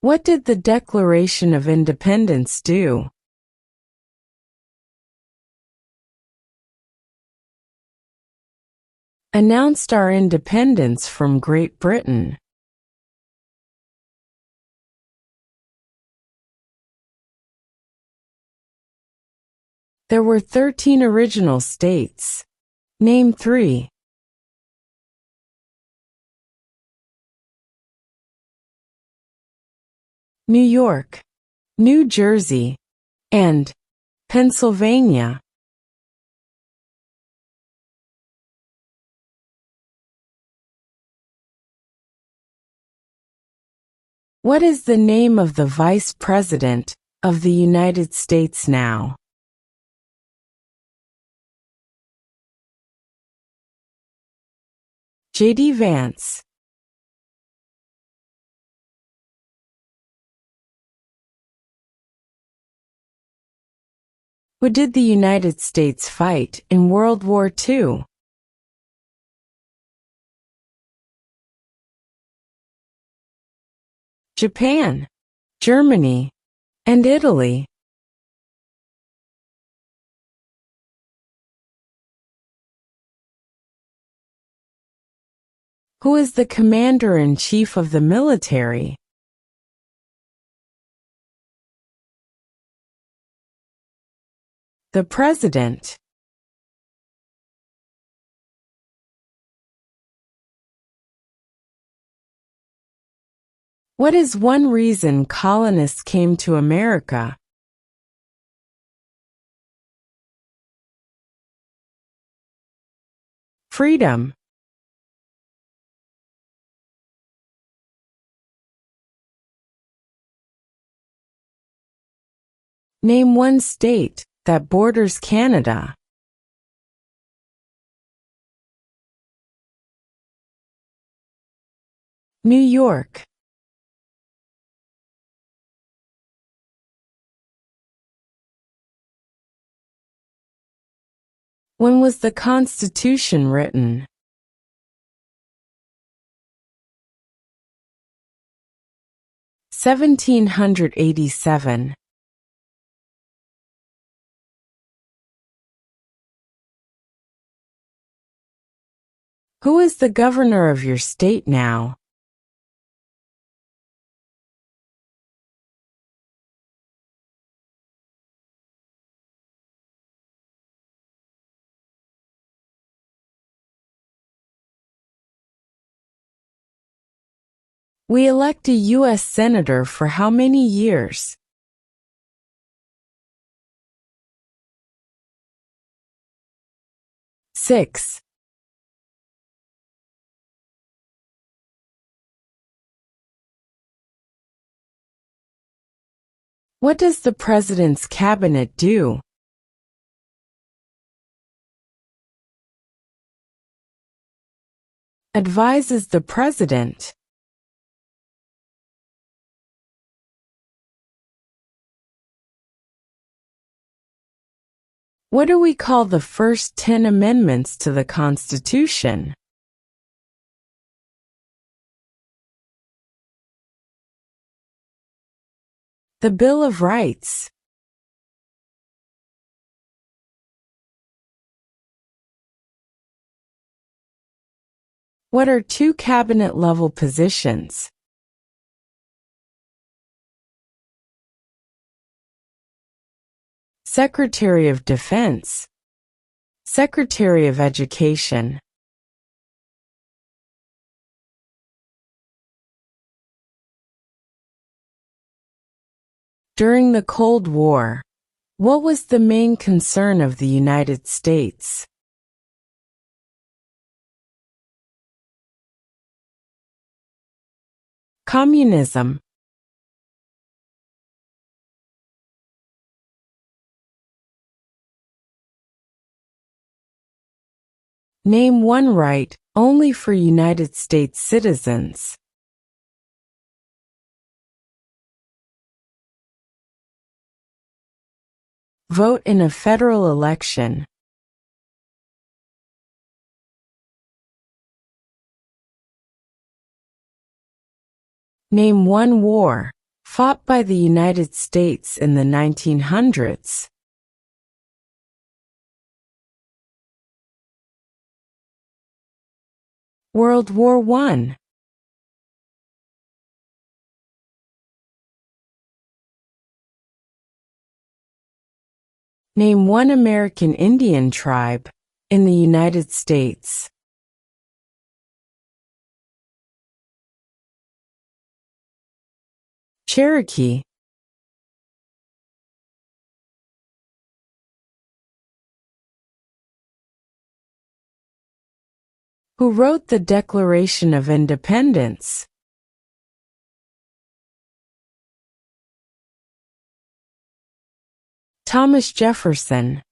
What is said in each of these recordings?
What did the Declaration of Independence do? Announced our independence from Great Britain. There were 13 original states. Name 3. New York, New Jersey, and Pennsylvania. What is the name of the Vice President of the United States now? J.D. Vance. Who did the United States fight in World War II? Japan, Germany, and Italy. Who is the Commander-in-Chief of the military? The President. What is one reason colonists came to America? Freedom. Name one state that borders Canada. New York. When was the Constitution written? (1787). Who is the governor of your state now? We elect a U.S. Senator for how many years? 6. What does the President's Cabinet do? Advises the President. What do we call the first 10 amendments to the Constitution? The Bill of Rights. What are 2 cabinet-level positions? Secretary of Defense, Secretary of Education. During the Cold War, what was the main concern of the United States? Communism. Name one right only for United States citizens. Vote in a federal election. Name one war Fought by the United States in the 1900s. World War I. Name one American Indian tribe in the United States. Cherokee. Who wrote the Declaration of Independence? Thomas Jefferson.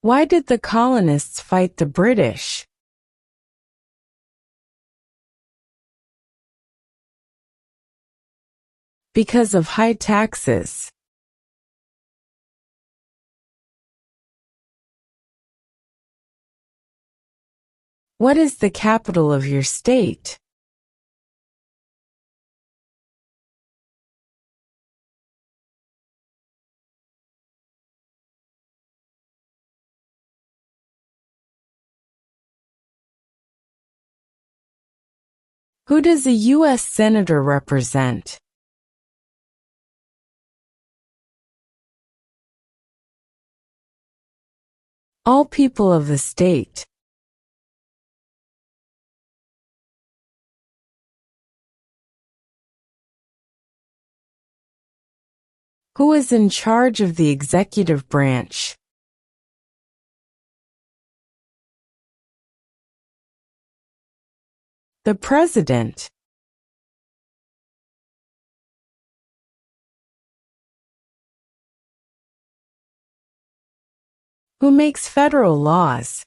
Why did the colonists fight the British? Because of high taxes. What is the capital of your state? Who does a U.S. Senator represent? All people of the state. Who is in charge of the executive branch? The President. Who makes federal laws?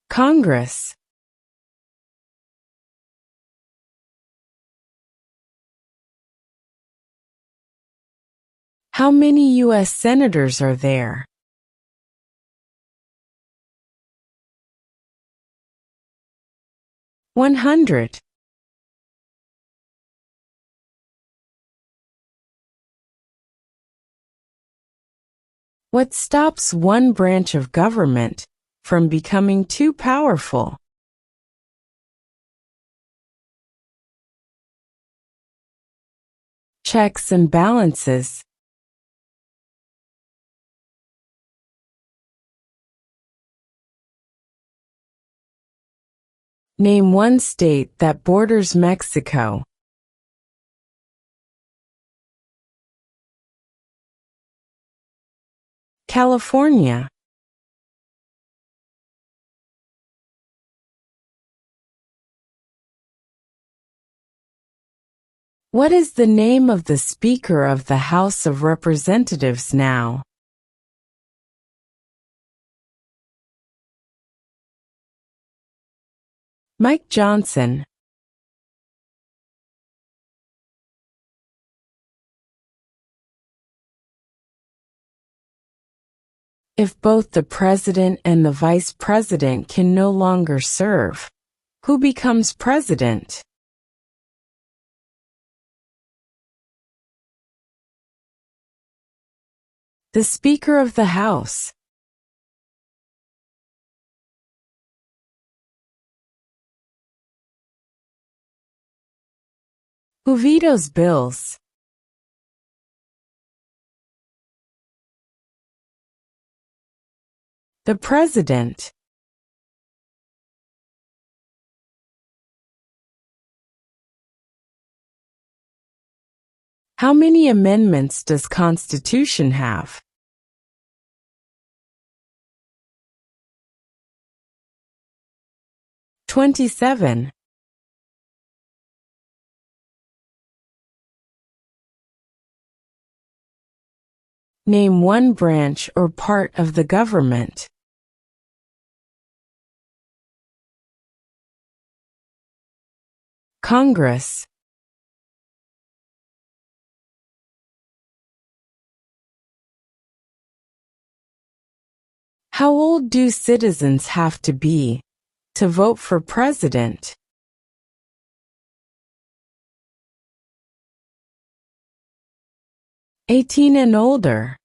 Congress. How many U.S. senators are there? 100. What stops one branch of government from becoming too powerful? Checks and balances. Name one state that borders Mexico. California. What is the name of the Speaker of the House of Representatives now? Mike Johnson. If both the President and the Vice President can no longer serve, who becomes President? The Speaker of the House. Who vetoes bills? The President. How many amendments does Constitution have? 27. Name one branch or part of the government. Congress. How old do citizens have to be to vote for president? 18 and older.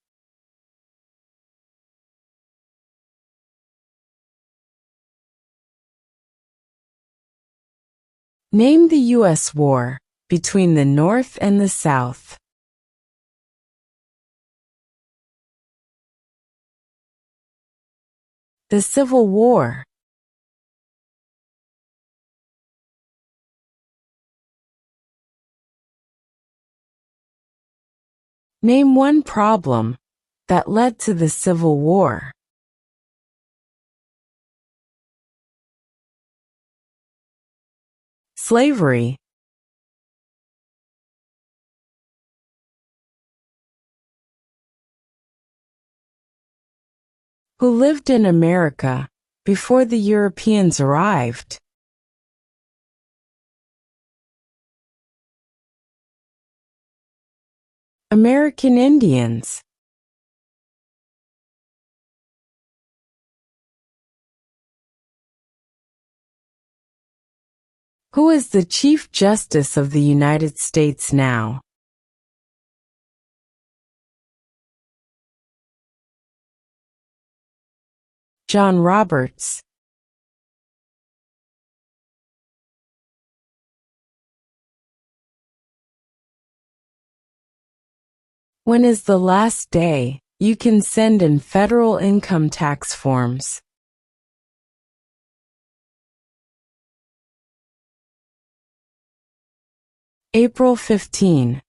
Name the U.S. war between the North and the South. The Civil War. Name one problem that led to the Civil War. Slavery. Who lived in America before the Europeans arrived? American Indians. Who is the Chief Justice of the United States now? John Roberts. When is the last day you can send in federal income tax forms? April 15.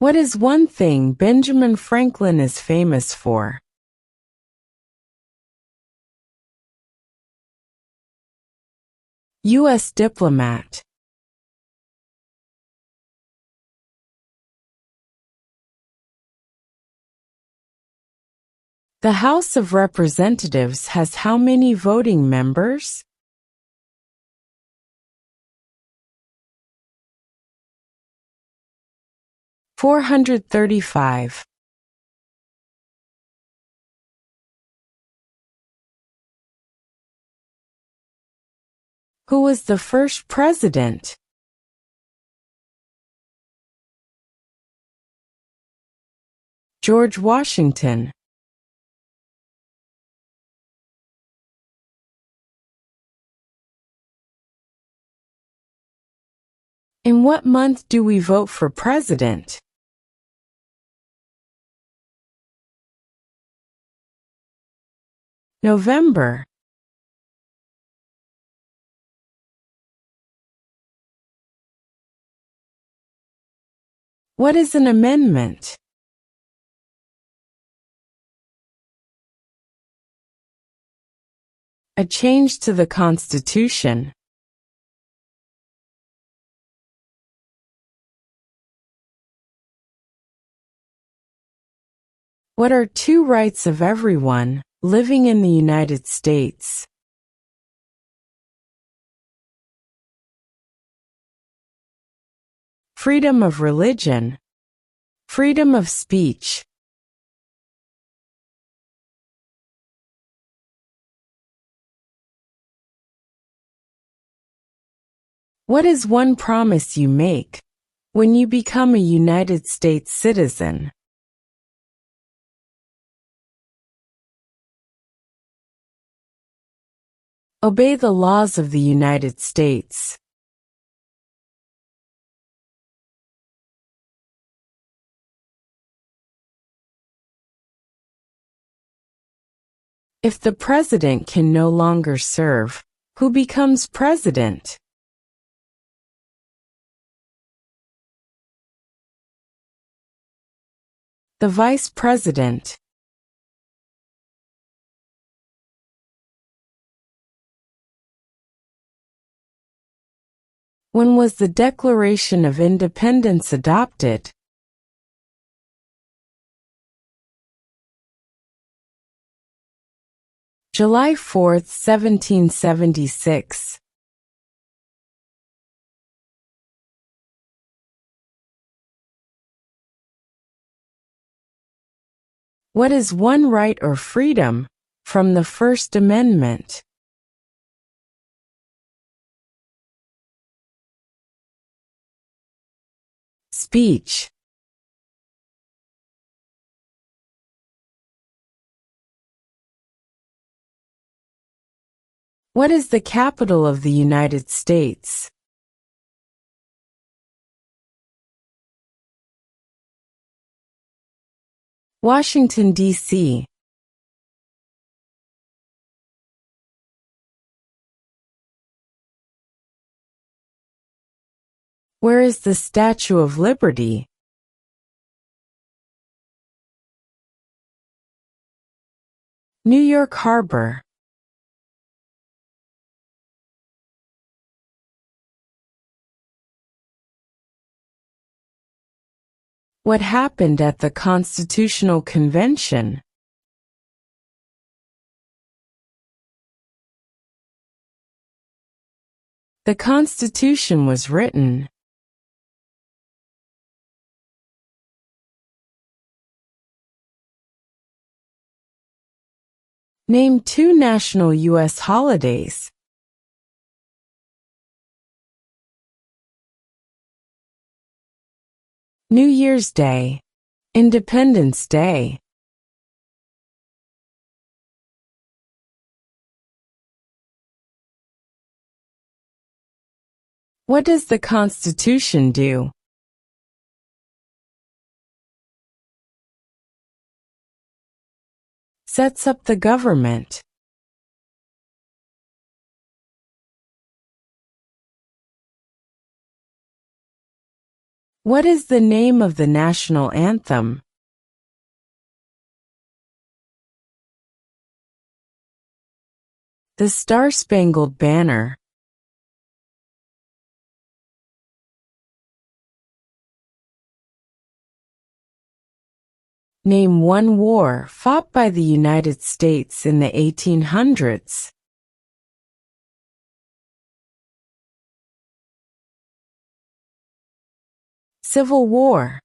What is one thing Benjamin Franklin is famous for? U.S. diplomat. The House of Representatives has how many voting members? 435. Who was the first president? George Washington. In what month do we vote for president? November. What is an amendment? A change to the Constitution. What are two rights of everyone living in the United States? Freedom of religion. Freedom of speech. What is one promise you make when you become a United States citizen? Obey the laws of the United States. If the president can no longer serve, who becomes president? The vice president. When was the Declaration of Independence adopted? July 4, 1776. What is one right or freedom from the First Amendment? Speech. What is the capital of the United States? Washington, D.C. Where is the Statue of Liberty? New York Harbor. What happened at the Constitutional Convention? The Constitution was written. Name 2 national U.S. holidays. New Year's Day. Independence Day. What does the Constitution do? Sets up the government. What is the name of the national anthem? The Star-Spangled Banner. Name one war fought by the United States in the 1800s. Civil War.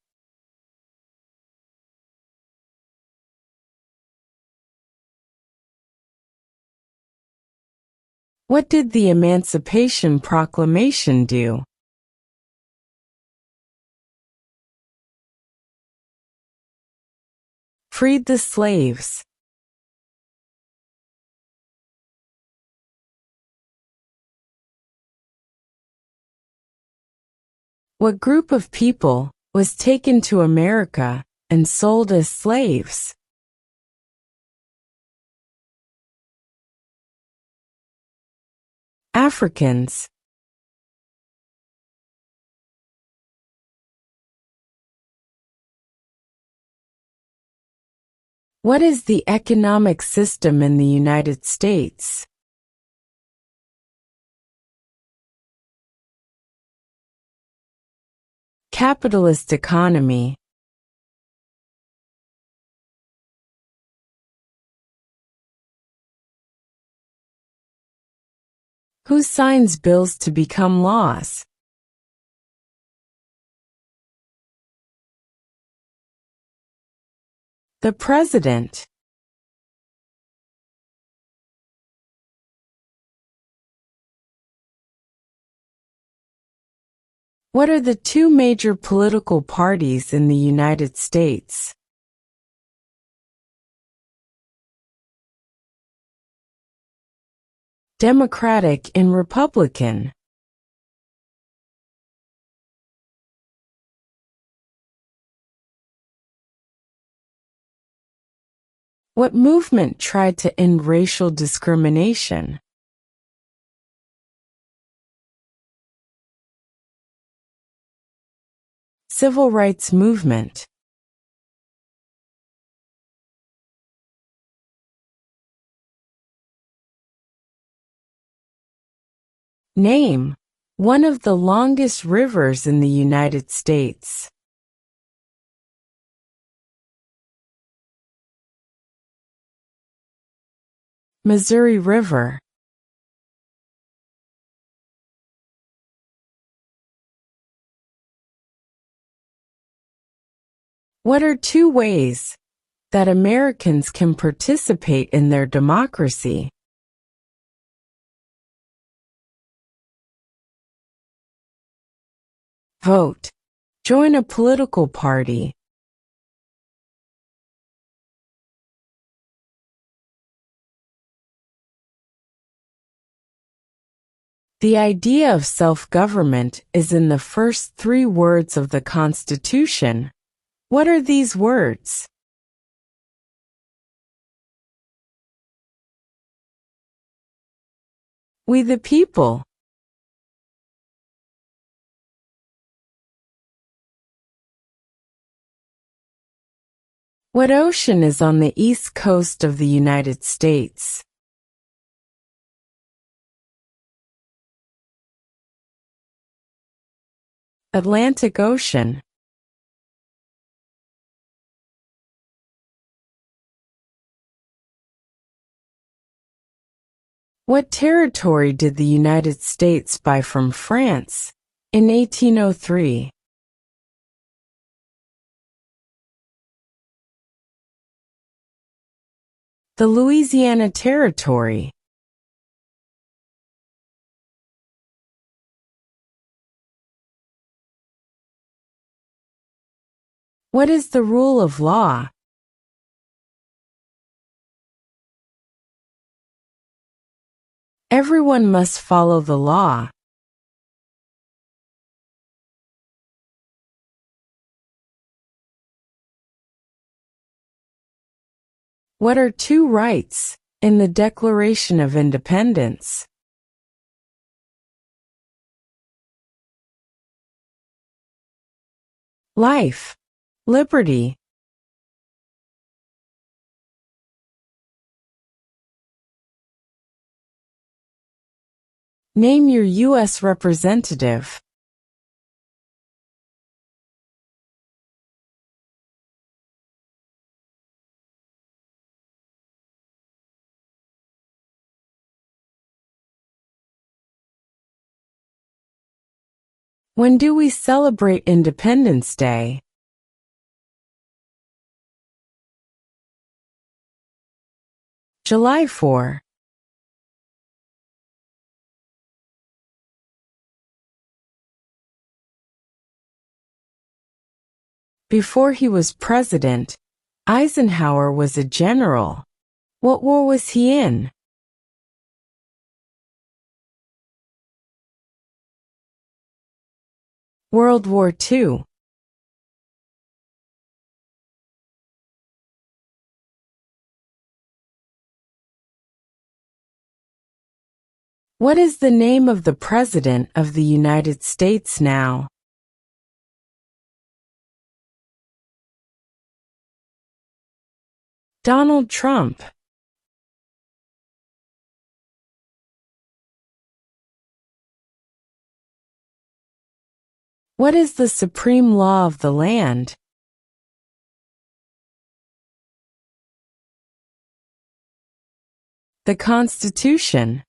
What did the Emancipation Proclamation do? Freed the slaves. What group of people was taken to America and sold as slaves? Africans. What is the economic system in the United States? Capitalist economy. Who signs bills to become laws? The President. What are the 2 major political parties in the United States? Democratic and Republican. What movement tried to end racial discrimination? Civil rights movement. Name one of the longest rivers in the United States. Missouri River. What are 2 ways that Americans can participate in their democracy. Vote. Join a political party. The idea of self-government is in the first 3 words of the Constitution. What are these words? We the people. What ocean is on the east coast of the United States? Atlantic Ocean. What territory did the United States buy from France in 1803? The Louisiana Territory. What is the rule of law? Everyone must follow the law. What are 2 rights in the Declaration of Independence? Life, liberty. Name your U.S. representative. When do we celebrate Independence Day? July 4. Before he was president, Eisenhower was a general. What war was he in? World War II. What is the name of the President of the United States now? Donald Trump. What is the supreme law of the land? The Constitution.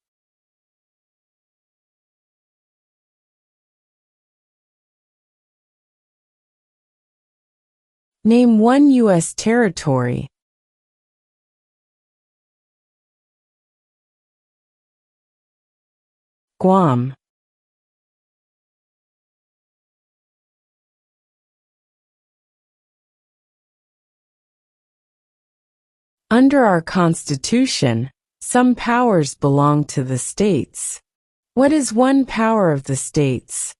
Name 1 U.S. territory. Guam. Under our Constitution, some powers belong to the states. What is one power of the states?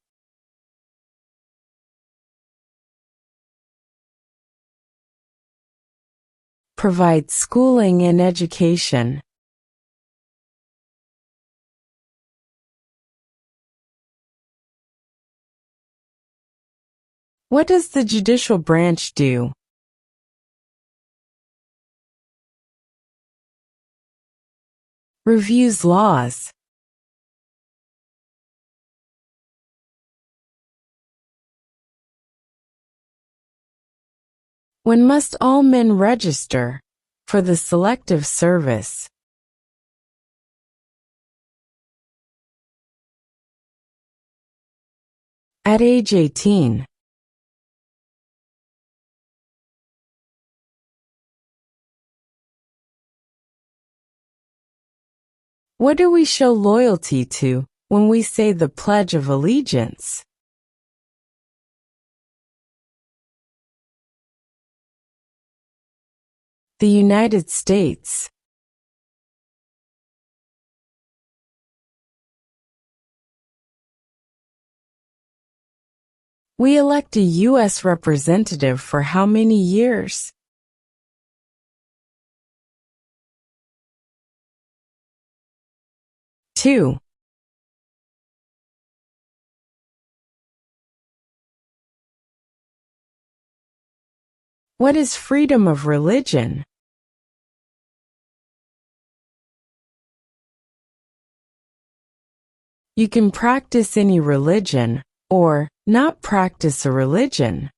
Provide schooling and education. What does the judicial branch do? Reviews laws. When must all men register for the Selective Service? At age 18. What do we show loyalty to when we say the Pledge of Allegiance? The United States. We elect a U.S. representative for how many years? 2. What is freedom of religion? You can practice any religion, or not practice a religion.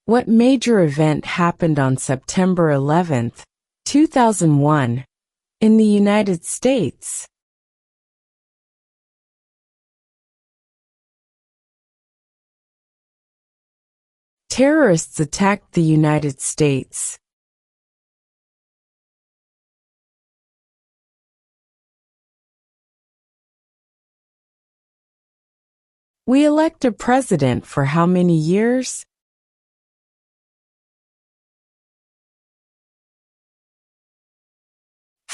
What major event happened on September 11, 2001, in the United States? Terrorists attacked the United States. We elect a president for how many years?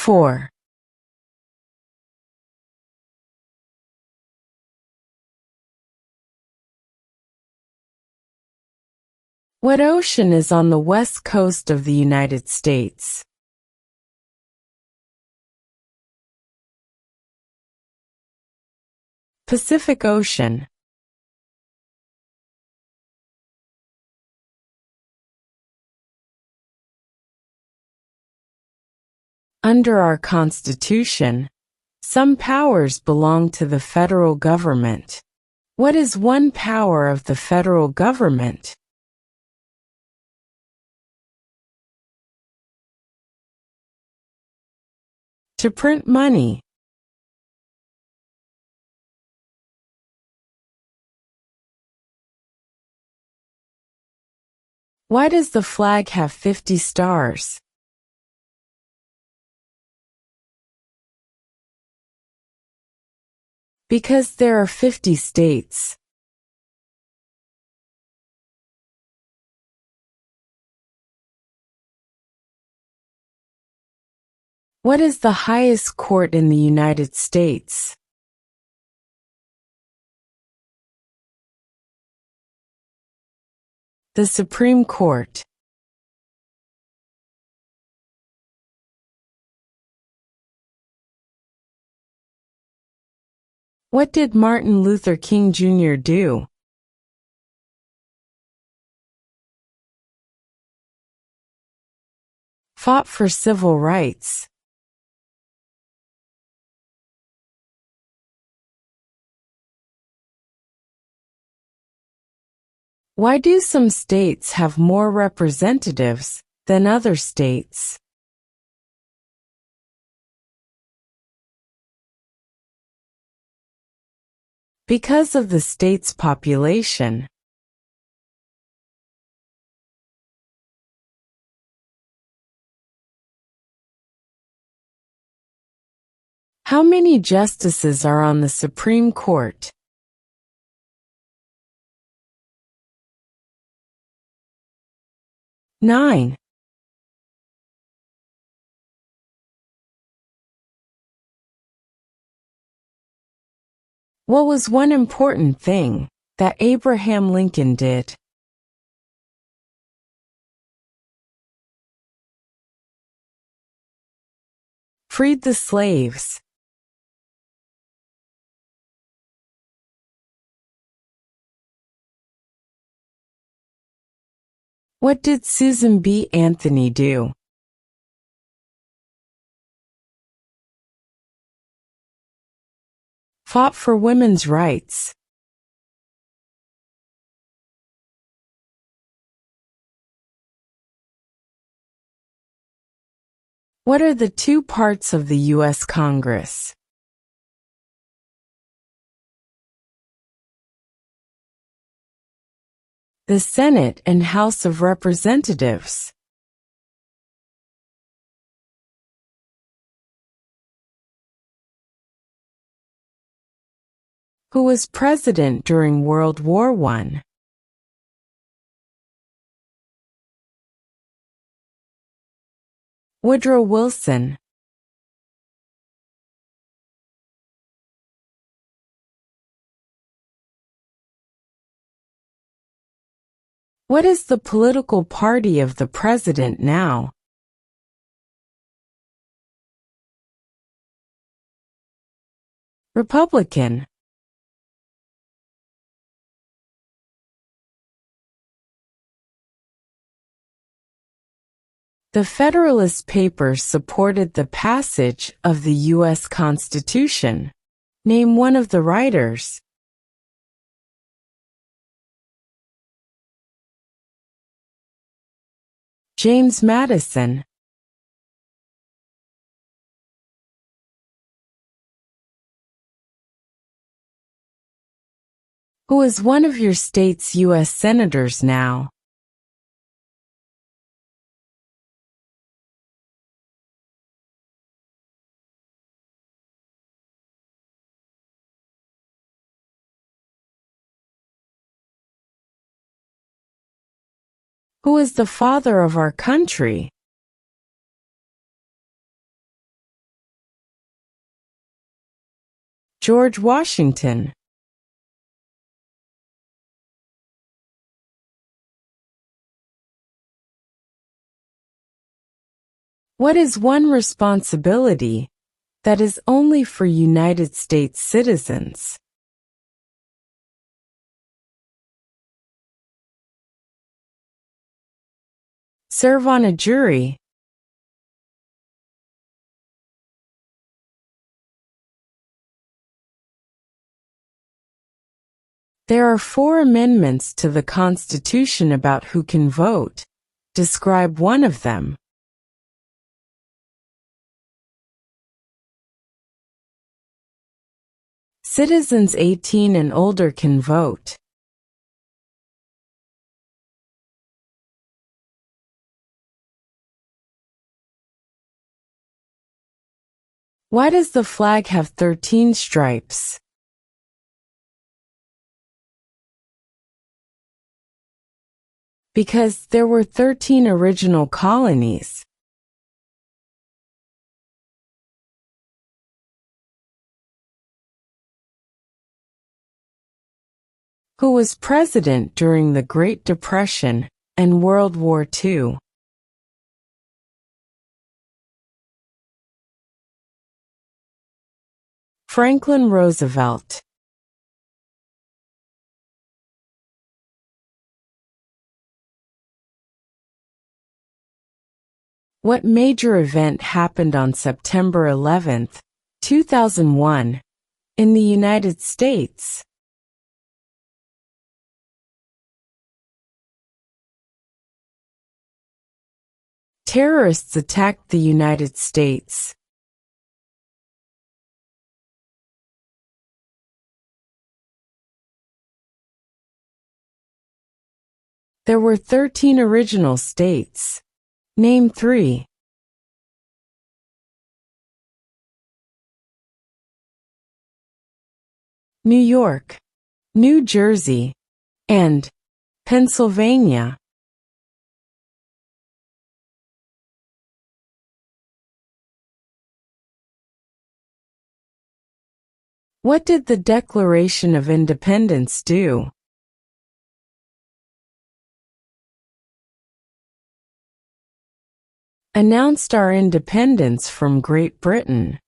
4. What ocean is on the west coast of the United States? Pacific Ocean. Under our Constitution, some powers belong to the federal government. What is one power of the federal government? To print money. Why does the flag have 50 stars? Because there are 50 states. What is the highest court in the United States? The Supreme Court. What did Martin Luther King Jr. do? Fought for civil rights. Why do some states have more representatives than other states? Because of the state's population. How many justices are on the Supreme Court? 9. What was one important thing that Abraham Lincoln did? Freed the slaves. What did Susan B. Anthony do? Fought for women's rights. What are the two parts of the U.S. Congress? The Senate and House of Representatives. Who was president during World War I? Woodrow Wilson. What is the political party of the president now? Republican. The Federalist Papers supported the passage of the U.S. Constitution. Name one of the writers. James Madison. Who is one of your state's U.S. senators now? Who is the father of our country? George Washington. What is one responsibility that is only for United States citizens? Serve on a jury. There are 4 amendments to the Constitution about who can vote. Describe one of them. Citizens 18 and older can vote. Why does the flag have 13 stripes? Because there were 13 original colonies. Who was president during the Great Depression and World War II? Franklin Roosevelt. What major event happened on September 11, 2001, in the United States? Terrorists attacked the United States. There were 13 original states. Name 3. New York, New Jersey, and Pennsylvania. What did the Declaration of Independence do? Announced our independence from Great Britain.